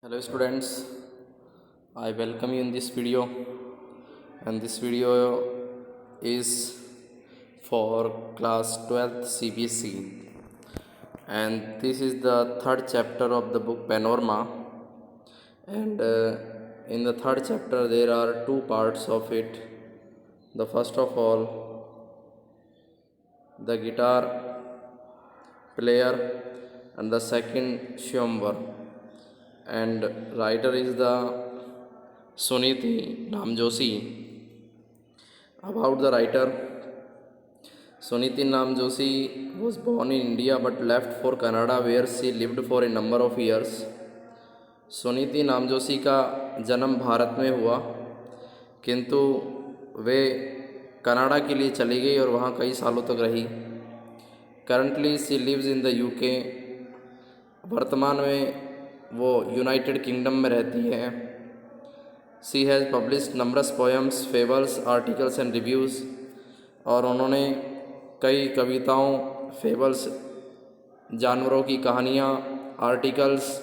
Hello students, I welcome you in this video, and this video is for class 12th CBSE, and this is the third chapter of the book Panorama. And in the third chapter there are two parts of it. The first of all, the guitar player, and the second Shiyamvar, and writer is the Suniti Namjoshi. About the writer, Suniti Namjoshi was born in India but left for Canada where she lived for a number of years. Suniti Namjoshi का जन्म भारत में हुआ, किंतु वे Canada के लिए चली गई और वहाँ कई सालों तक रही. Currently she lives in the UK. वर्तमान में वो यूनाइटेड किंगडम में रहती है. She has published numbers poems, fables, articles and reviews. और उन्होंने कई कविताओं, फेबल्स, जानवरों की कहानियाँ, आर्टिकल्स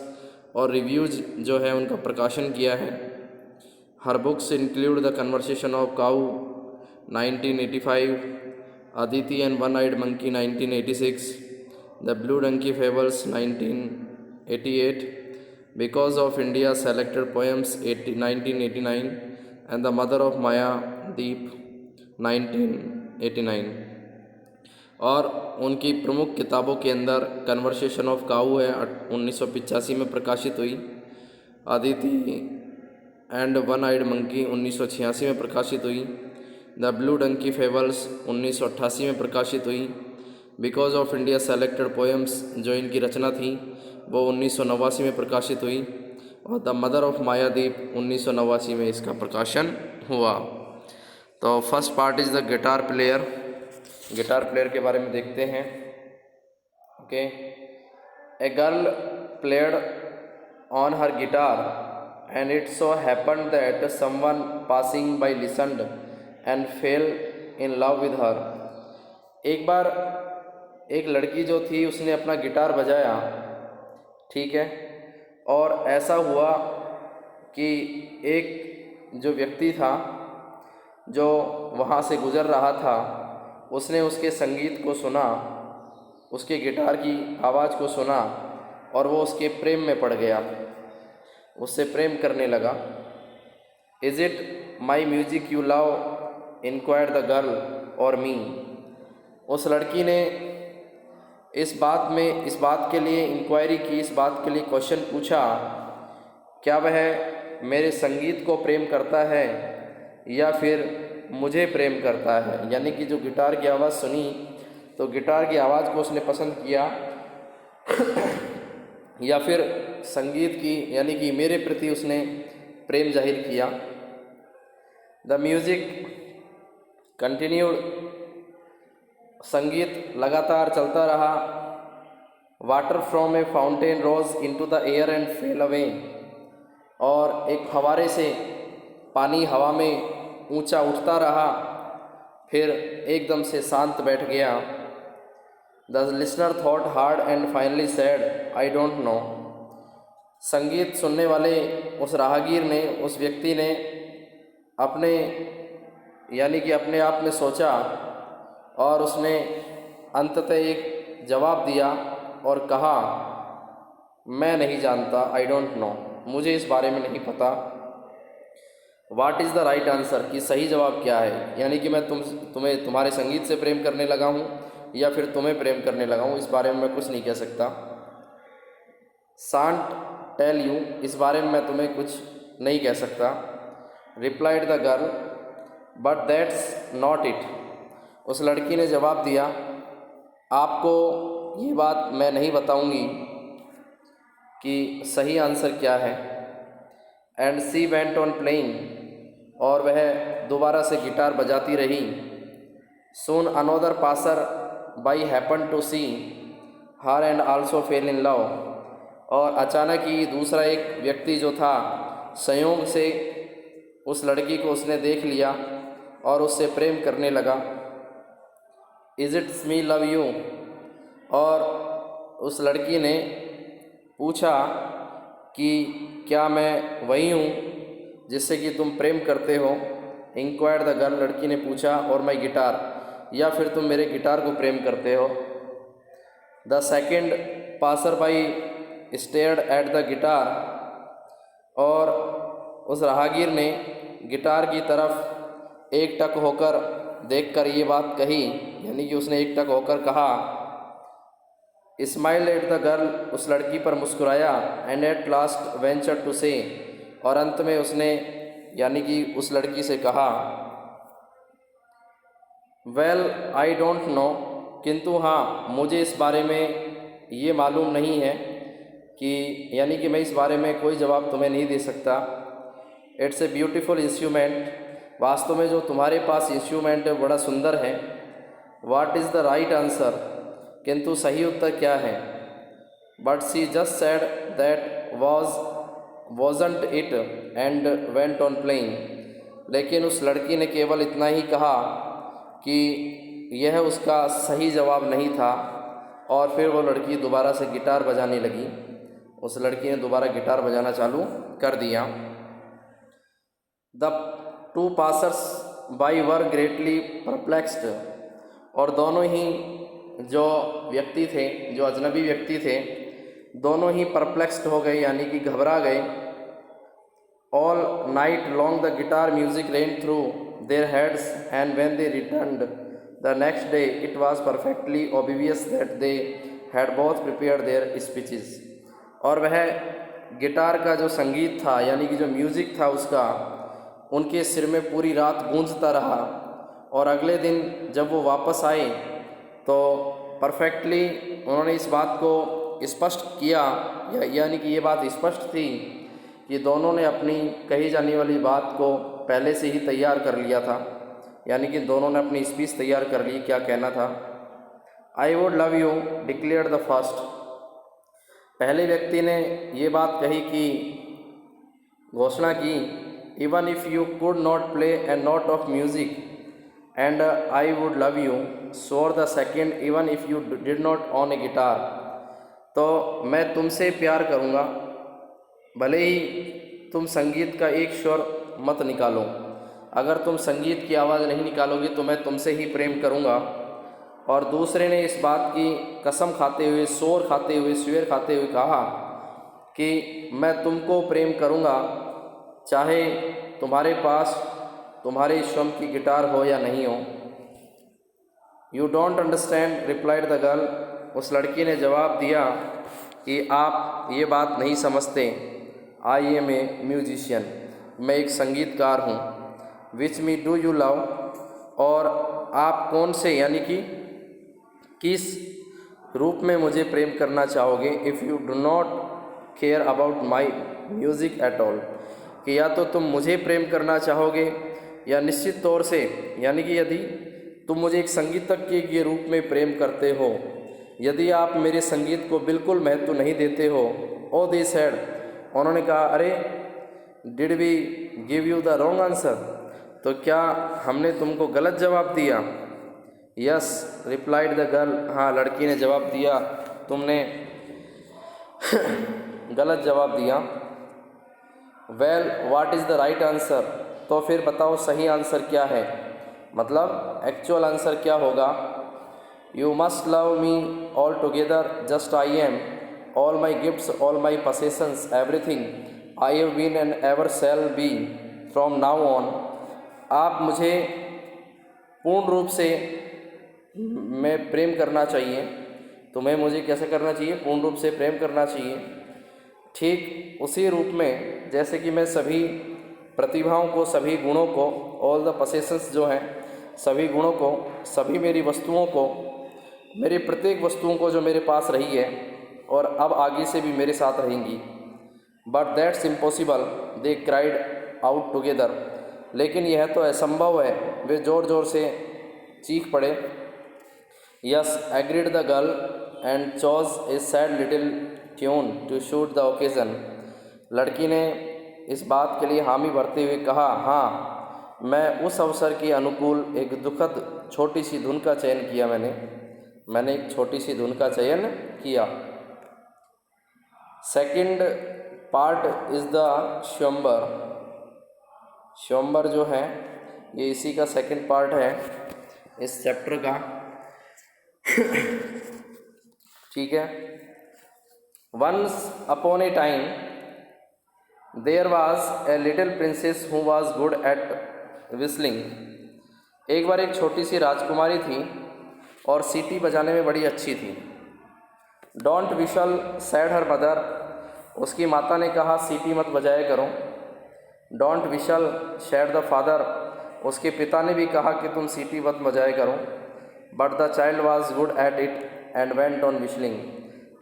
और रिव्यूज़ जो है उनका प्रकाशन किया है. Her books include the conversation of cow 1985, Aditi and one eyed monkey 1986, the blue donkey fables 1988, because of India selected poems 1989 and the mother of Maya Deep 1989. और उनकी प्रमुख किताबों के अंदर कन्वर्सेशन ऑफ काऊ है, 1985 में प्रकाशित हुई. Aditi and one eyed monkey 1986 में प्रकाशित हुई. द ब्लू डंकी फेबल्स 1988 में प्रकाशित हुई. Because of India selected poems जो इनकी रचना थी वो 1989 में प्रकाशित हुई. और द मदर ऑफ मायादीप 1989 में इसका प्रकाशन हुआ. तो first part is the guitar player. Guitar player के बारे में देखते हैं. Okay, a girl played on her guitar and it so happened that someone passing by listened and fail in love with her. एक बार एक लड़की जो थी उसने अपना गिटार बजाया, ठीक है, और ऐसा हुआ कि एक जो व्यक्ति था जो वहाँ से गुज़र रहा था उसने उसके संगीत को सुना, उसके गिटार की आवाज़ को सुना और वो उसके प्रेम में पड़ गया, उससे प्रेम करने लगा. Is it my music you love inquired the girl और मी. उस लड़की ने इस बात के लिए इंक्वायरी की, इस बात के लिए क्वेश्चन पूछा, क्या वह मेरे संगीत को प्रेम करता है या फिर मुझे प्रेम करता है. यानी कि जो गिटार की आवाज़ सुनी तो गिटार की आवाज़ को उसने पसंद किया या फिर संगीत की यानी कि मेरे प्रति उसने प्रेम जाहिर किया. The music continued. संगीत लगातार चलता रहा. Water from A fountain rose into the air and fail away. और एक फव्वारे से पानी हवा में ऊंचा उठता रहा, फिर एकदम से शांत बैठ गया. The listener thought hard and finally sad I don't know. संगीत सुनने वाले उस राहगीर ने, उस व्यक्ति ने अपने यानी कि अपने आप में सोचा और उसने अंततः एक जवाब दिया और कहा, मैं नहीं जानता, आई डोंट नो, मुझे इस बारे में नहीं पता. What is the right answer, कि सही जवाब क्या है. यानी कि मैं तुम्हें तुम्हारे संगीत से प्रेम करने लगा हूँ या फिर तुम्हें प्रेम करने लगा हूँ, इस बारे में मैं कुछ नहीं कह सकता. शांट टेल यू, इस बारे में मैं तुम्हें कुछ नहीं कह सकता. Replied the girl, but that's not it. उस लड़की ने जवाब दिया, आपको ये बात मैं नहीं बताऊंगी कि सही आंसर क्या है. And she went on playing. और वह दोबारा से गिटार बजाती रही. Soon another passer by happen to see her and also fell in love. और अचानक ही दूसरा एक व्यक्ति जो था संयोग से उस लड़की को उसने देख लिया और उससे प्रेम करने लगा. Is it's me love you. और उस लड़की ने पूछा कि क्या मैं वही हूँ जिससे कि तुम प्रेम करते हो? इंक्वायर्ड द गर्ल, लड़की ने पूछा। और माई गिटार, या फिर तुम मेरे गिटार को प्रेम करते हो? The second passer by stared at the guitar, और उस राहगीर ने गिटार की तरफ एक टक होकर देखकर ये बात कही, यानी कि उसने एक टक होकर कहा। स्माइल एट द गर्ल, उस लड़की पर मुस्कुराया। And at last venture to say, और अंत में उसने यानी कि उस लड़की से कहा, वेल आई डोंट नो, किंतु हाँ मुझे इस बारे में ये मालूम नहीं है कि, यानी कि मैं इस बारे में कोई जवाब तुम्हें नहीं दे सकता। इट्स ए ब्यूटीफुल इंस्ट्रूमेंट, वास्तव में जो तुम्हारे पास इंस्ट्रूमेंट है बड़ा सुंदर है। What is the right answer, किंतु सही उत्तर क्या है? But she just said that wasn't it and went on playing, लेकिन उस लड़की ने केवल इतना ही कहा कि यह उसका सही जवाब नहीं था, और फिर वो लड़की दोबारा से गिटार बजाने लगी। उस लड़की ने दोबारा गिटार बजाना चालू कर दिया। The two passers by were greatly perplexed, और दोनों ही जो व्यक्ति थे, जो अजनबी व्यक्ति थे, दोनों ही परप्लेक्स्ड हो गए, यानी कि घबरा गए। All night long the guitar music ran through their heads, and when they returned the next day it was perfectly obvious that they had both prepared their speeches. और वह गिटार का जो संगीत था, यानी कि जो म्यूज़िक था उसका, उनके सिर में पूरी रात गूंजता रहा। और अगले दिन जब वो वापस आए तो परफेक्टली उन्होंने इस बात को स्पष्ट किया, यानी कि ये बात स्पष्ट थी कि दोनों ने अपनी कही जाने वाली बात को पहले से ही तैयार कर लिया था, यानी कि दोनों ने अपनी स्पीच तैयार कर ली, क्या कहना था। I would love you declared the first, पहले व्यक्ति ने ये बात कही कि घोषणा की, even if you could not play A note of music and I would love you, swore the second, even if you did not on A guitar, तो मैं तुमसे प्यार करूँगा भले ही तुम संगीत का एक स्वर मत निकालो। अगर तुम संगीत की आवाज़ नहीं निकालोगे तो मैं तुमसे ही प्रेम करूँगा। और दूसरे ने इस बात की कसम खाते हुए, शोर खाते हुए, स्वेर खाते हुए कहा कि मैं तुमको प्रेम करूँगा चाहे तुम्हारे पास तुम्हारे स्वयं की गिटार हो या नहीं हो। You don't understand replied the girl, उस लड़की ने जवाब दिया कि आप ये बात नहीं समझते। आई एम ए म्यूजिशियन, मैं एक संगीतकार हूँ। विच मी डू यू लव, और आप कौन से, यानी कि किस रूप में मुझे प्रेम करना चाहोगे। If you do not care about my music at all, कि या तो तुम मुझे प्रेम करना चाहोगे या निश्चित तौर से, यानी कि यदि तुम मुझे एक संगीतज्ञ के रूप में प्रेम करते हो, यदि आप मेरे संगीत को बिल्कुल महत्व नहीं देते हो। ओ दे सेड, उन्होंने कहा, अरे did we give you the wrong answer, तो क्या हमने तुमको गलत जवाब दिया। यस रिप्लाइड द गर्ल, हाँ लड़की ने जवाब दिया, तुमने गलत जवाब दिया। Well what is the right answer, तो फिर बताओ सही आंसर क्या है, मतलब एक्चुअल आंसर क्या होगा। You must love me all together just I am, all my gifts, all my possessions, everything I have been and ever shall be from now on, आप मुझे पूर्ण रूप से मैं प्रेम करना चाहिए, तुम्हें मुझे कैसे करना चाहिए, पूर्ण रूप से प्रेम करना चाहिए, ठीक उसी रूप में जैसे कि मैं सभी प्रतिभाओं को, सभी गुणों को, ऑल द possessions जो हैं, सभी गुणों को, सभी मेरी वस्तुओं को, मेरी प्रत्येक वस्तुओं को जो मेरे पास रही है और अब आगे से भी मेरे साथ रहेंगी। But that's impossible, they cried out together, लेकिन यह तो असंभव है, वे ज़ोर ज़ोर से चीख पड़े। Yes agreed the girl and chose a sad little tune to suit the occasion, लड़की ने इस बात के लिए हामी भरते हुए कहा, हाँ मैं उस अवसर के अनुकूल एक दुखद छोटी सी धुन का चयन किया, मैंने एक छोटी सी धुन का चयन किया। सेकंड पार्ट इज़ द स्वयंवर। स्वयंवर जो है ये इसी का सेकंड पार्ट है इस चैप्टर का। ठीक है। Once upon a time there was a little princess who was good at whistling. एक बार एक छोटी सी राजकुमारी थी और सीटी बजाने में बड़ी अच्छी थी। Don't we shall sad her mother, उसकी माता ने कहा सीटी मत बजाया करो। Don't we shall sad the father, उसके पिता ने भी कहा कि तुम सीटी मत बजाया करो। But the child was good at it and went on whistling,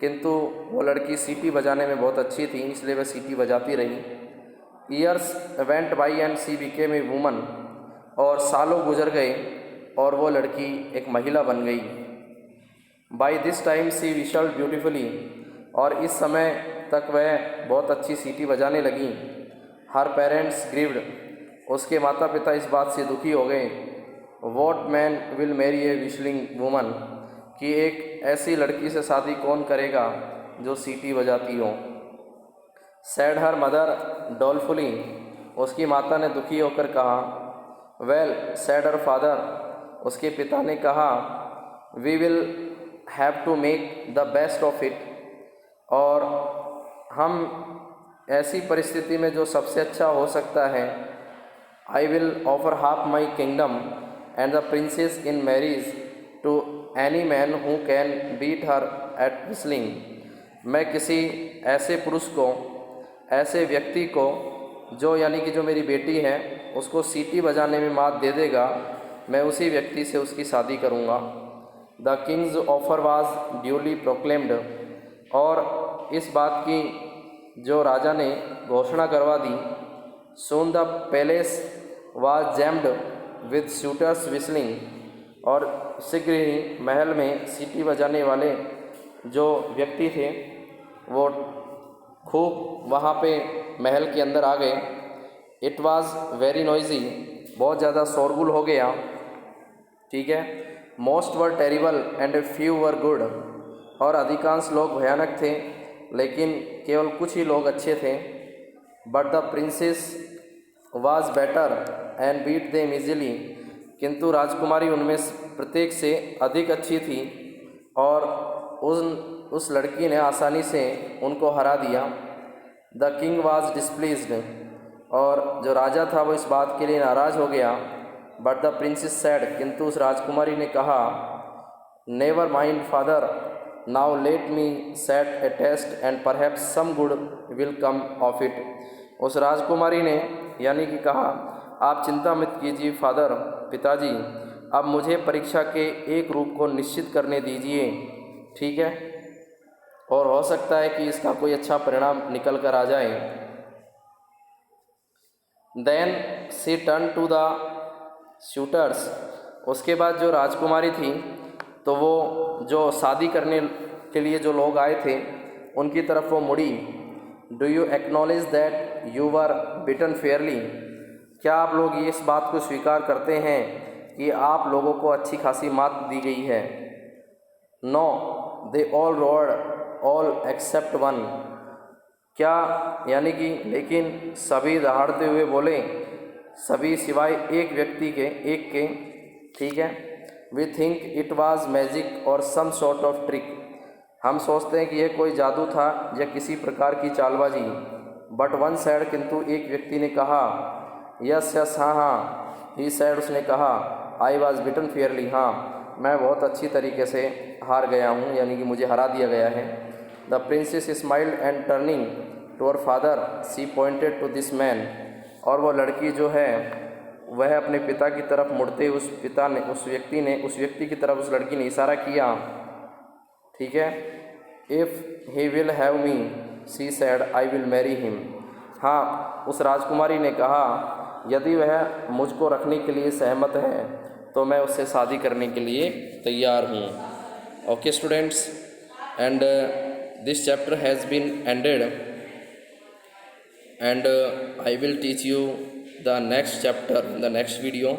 किंतु वो लड़की सीटी बजाने में बहुत अच्छी थी इसलिए वह सीटी बजाती रही। Years went by and C became a woman, और सालों गुजर गए और वो लड़की एक महिला बन गई। By this time she whistled beautifully, और इस समय तक वह बहुत अच्छी सीटी बजाने लगी। हर पेरेंट्स ग्रीव्ड, उसके माता पिता इस बात से दुखी हो गए। What man will marry a whistling woman, कि एक ऐसी लड़की से शादी कौन करेगा जो सीटी बजाती हो। सैड हर मदर डॉलफुली, उसकी माता ने दुखी होकर कहा। वेल सैड हर फादर, उसके पिता ने कहा। We will have to make the best of it, और हम ऐसी परिस्थिति में जो सबसे अच्छा हो सकता है। I will offer half my kingdom and the princess in marriage to any man who can beat her at whistling. मैं किसी ऐसे पुरुष को, ऐसे व्यक्ति को जो यानी कि जो मेरी बेटी है उसको सीटी बजाने में मात दे देगा, मैं उसी व्यक्ति से उसकी शादी करूँगा। The king's offer was duly proclaimed, और इस बात की जो राजा ने घोषणा करवा दी। Soon the palace was jammed with suitors whistling, और शीघ्र ही महल में सीटी बजाने वाले जो व्यक्ति थे वो खूब वहाँ पे महल के अंदर आ गए। इट वाज वेरी नॉइजी, बहुत ज़्यादा शोरगुल हो गया। ठीक है। Most were terrible and few were good, और अधिकांश लोग भयानक थे लेकिन केवल कुछ ही लोग अच्छे थे। But the princess was better and beat them easily, किंतु राजकुमारी उनमें प्रत्येक से अधिक अच्छी थी और उस लड़की ने आसानी से उनको हरा दिया। द किंग वाज डिस्प्लीज्ड, और जो राजा था वो इस बात के लिए नाराज़ हो गया। बट द प्रिंसेस सैड, किंतु उस राजकुमारी ने कहा। Never mind father, now let me set a test and perhaps some good will come of it. उस राजकुमारी ने यानी कि कहा, आप चिंता मत कीजिए फादर, पिताजी, अब मुझे परीक्षा के एक रूप को निश्चित करने दीजिए। ठीक है, और हो सकता है कि इसका कोई अच्छा परिणाम निकल कर आ जाए। Then she turn to the shooters, उसके बाद जो राजकुमारी थी तो वो जो शादी करने के लिए जो लोग आए थे उनकी तरफ वो मुड़ी। Do you acknowledge that you were beaten fairly, क्या आप लोग ये इस बात को स्वीकार करते हैं कि आप लोगों को अच्छी खासी मात दी गई है। No they all roared, all except one, क्या यानी कि लेकिन सभी दहाड़ते हुए बोले, सभी सिवाय एक व्यक्ति के, एक के। ठीक है। We think it was magic or some sort of trick, हम सोचते हैं कि यह कोई जादू था या किसी प्रकार की चालबाजी। बट वन सैड, किंतु एक व्यक्ति ने कहा। यस यस, हाँ हाँ। ही सैड, उसने कहा। आई वाज बिटन फेयरली, हाँ मैं बहुत अच्छी तरीके से हार गया हूँ, यानी कि मुझे हरा दिया गया है। The princess smiled and turning to her father she pointed to this man, और वो लड़की जो है वह अपने पिता की तरफ मुड़ते उस व्यक्ति की तरफ उस लड़की ने इशारा किया। ठीक है। If he will have me, she said, I will marry him. हाँ, उस राजकुमारी ने कहा, यदि वह मुझको रखने के लिए सहमत है तो मैं उससे शादी करने के लिए तैयार हूँ। Okay students, and this chapter has been ended, and I will teach you the next chapter in the next video,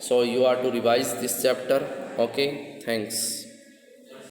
so you are to revise this chapter. Okay, thanks.